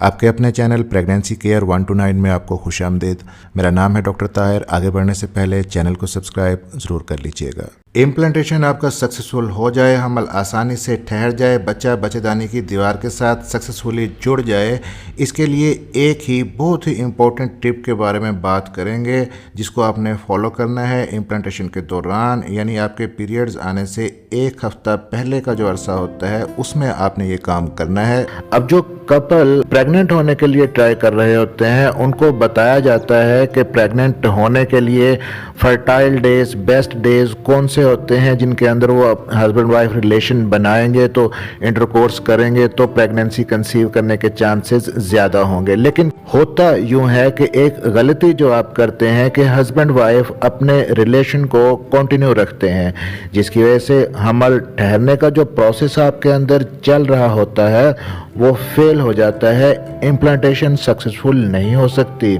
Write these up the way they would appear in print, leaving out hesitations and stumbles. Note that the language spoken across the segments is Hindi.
आपके अपने चैनल प्रेगनेंसी केयर 1 to 9 में आपको खुशामदीद। मेरा नाम है डॉक्टर ताहिर। आगे बढ़ने से पहले चैनल को सब्सक्राइब ज़रूर कर लीजिएगा। इम्प्लांटेशन आपका सक्सेसफुल हो जाए, हमल आसानी से ठहर जाए, बच्चा बच्चेदानी की दीवार के साथ सक्सेसफुली जुड़ जाए, इसके लिए एक ही बहुत ही इम्पोर्टेंट टिप के बारे में बात करेंगे जिसको आपने फॉलो करना है इम्प्लांटेशन के दौरान, यानी आपके पीरियड्स आने से एक हफ्ता पहले का जो अरसा होता है उसमें आपने ये काम करना है। अब जो कपल प्रेग्नेंट होने के लिए ट्राई कर रहे होते हैं उनको बताया जाता है कि प्रेग्नेंट होने के लिए फर्टाइल डेज, बेस्ट डेज कौन से होते हैं जिनके अंदर वो हस्बैंड वाइफ रिलेशन बनाएंगे तो इंटरकोर्स करेंगे तो प्रेगनेंसी कंसीव करने के चांसेस ज़्यादा होंगे। लेकिन होता यूं है कि एक गलती जो आप करते हैं कि हस्बैंड वाइफ अपने रिलेशन को कंटिन्यू रखते हैं, जिसकी वजह से हमल ठहरने का जो प्रोसेस आपके अंदर चल रहा होता है वो फेल हो जाता है, इम्प्लांटेशन सक्सेसफुल नहीं हो सकती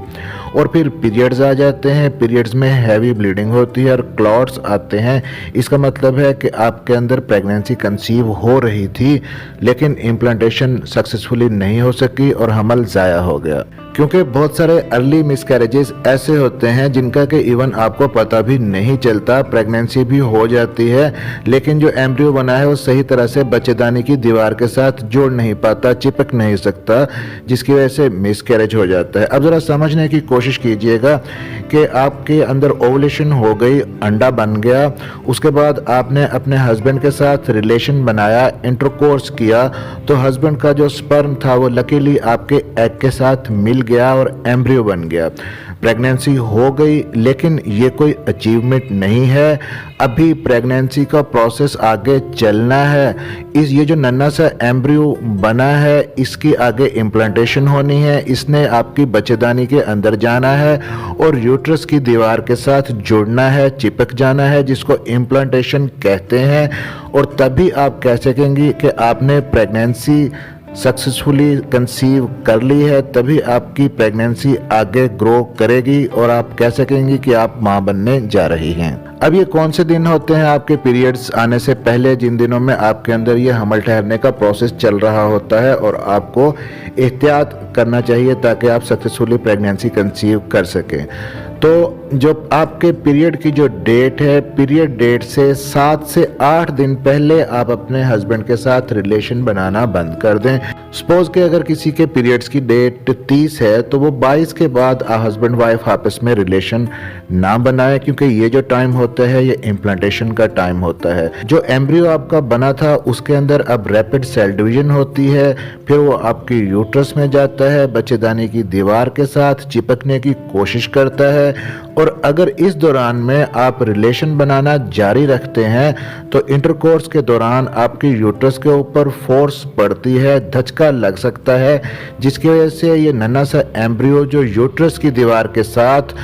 और फिर पीरियड्स आ जाते हैं। पीरियड्स में हैवी ब्लीडिंग होती है और क्लॉट्स आते हैं। इसका मतलब है कि आपके अंदर प्रेगनेंसी कंसीव हो रही थी लेकिन इम्प्लांटेशन सक्सेसफुली नहीं हो सकी और हमल ज़ाया हो गया। क्योंकि बहुत सारे अर्ली मिसकैरेजेस ऐसे होते हैं जिनका कि इवन आपको पता भी नहीं चलता, प्रेगनेंसी भी हो जाती है लेकिन जो एम्ब्रियो बना है वो सही तरह से बच्चेदानी की दीवार के साथ जुड़ नहीं पाता, चिपक नहीं सकता, जिसकी वजह से मिसकैरेज हो जाता है। अब ज़रा समझने की कोशिश कीजिएगा कि आपके अंदर ओवुलेशन हो गई, अंडा बन गया, उसके बाद आपने अपने हस्बैंड के साथ रिलेशन बनाया, इंटरकोर्स किया, तो हस्बैंड का जो स्पर्म था वो लकीली आपके एग के साथ मिल गया और एम्ब्रियो बन गया। प्रेगनेंसी हो गई लेकिन ये कोई अचीवमेंट नहीं है, अभी प्रेगनेंसी का प्रोसेस आगे चलना है। ये जो नन्हा सा एम्ब्रियो बना है इसकी आगे इम्प्लांटेशन होनी है, इसने आपकी बच्चेदानी के अंदर जाना है और यूट्रस की दीवार के साथ जुड़ना है, चिपक जाना है, जिसको इम्प्लांटेशन कहते हैं। और तभी आप कह सकेंगे कि आपने प्रेगनेंसी सक्सेसफुली कंसीव कर ली है, तभी आपकी प्रेगनेंसी आगे ग्रो करेगी और आप कह सकेंगे कि आप मां बनने जा रही हैं। अब ये कौन से दिन होते हैं आपके पीरियड्स आने से पहले, जिन दिनों में आपके अंदर ये हमल ठहरने का प्रोसेस चल रहा होता है और आपको एहतियात करना चाहिए ताकि आप सक्सेसफुली प्रेगनेंसी कंसीव कर सकें। तो जो आपके पीरियड की जो डेट है, पीरियड डेट से 7 से 8 दिन पहले आप अपने हस्बैंड के साथ रिलेशन बनाना बंद कर दें। सपोज कि अगर किसी के पीरियड्स की डेट 30 है तो वो 22 के बाद हस्बैंड वाइफ आपस में रिलेशन ना बनाए, क्योंकि ये जो टाइम होता है ये इम्प्लांटेशन का टाइम होता है। जो एम्ब्रियो आपका बना था उसके अंदर अब रैपिड सेल डिवीजन होती है, फिर वो आपकी यूट्रस में जाता है, बच्चेदानी की दीवार के साथ चिपकने की कोशिश करता है और अगर इस दौरान में आप रिलेशन बनाना जारी रखते हैं तो इंटरकोर्स के दौरान आपकी यूट्रस के ऊपर फोर्स पड़ती है, धचका लग सकता है, जिसकी वजह से ये नन्हा सा एम्ब्रियो जो यूट्रस की दीवार के साथ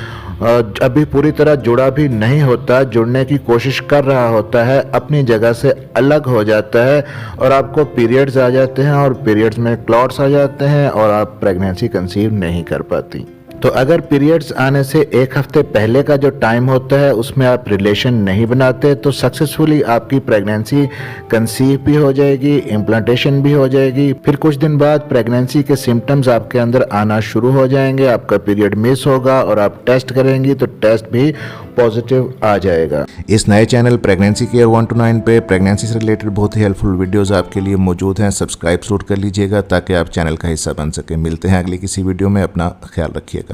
अभी पूरी तरह जुड़ा भी नहीं होता, जुड़ने की कोशिश कर रहा होता है, अपनी जगह से अलग हो जाता है और आपको पीरियड्स आ जाते हैं और पीरियड्स में क्लॉट्स आ जाते हैं और आप प्रेगनेंसी कंसीव नहीं कर पाती। तो अगर पीरियड्स आने से एक हफ्ते पहले का जो टाइम होता है उसमें आप रिलेशन नहीं बनाते तो सक्सेसफुली आपकी प्रेगनेंसी कंसीव भी हो जाएगी, इम्प्लांटेशन भी हो जाएगी। फिर कुछ दिन बाद प्रेगनेंसी के सिम्टम्स आपके अंदर आना शुरू हो जाएंगे, आपका पीरियड मिस होगा और आप टेस्ट करेंगी तो टेस्ट भी पॉजिटिव आ जाएगा। इस नए चैनल प्रेगनेंसी केयर 1 to 9 पे प्रेगनेंसी से रिलेटेड बहुत ही हेल्पफुल वीडियोस आपके लिए मौजूद हैं। सब्सक्राइब जरूर कर लीजिएगा ताकि आप चैनल का हिस्सा बन सके। मिलते हैं अगली किसी वीडियो में, अपना ख्याल रखिएगा।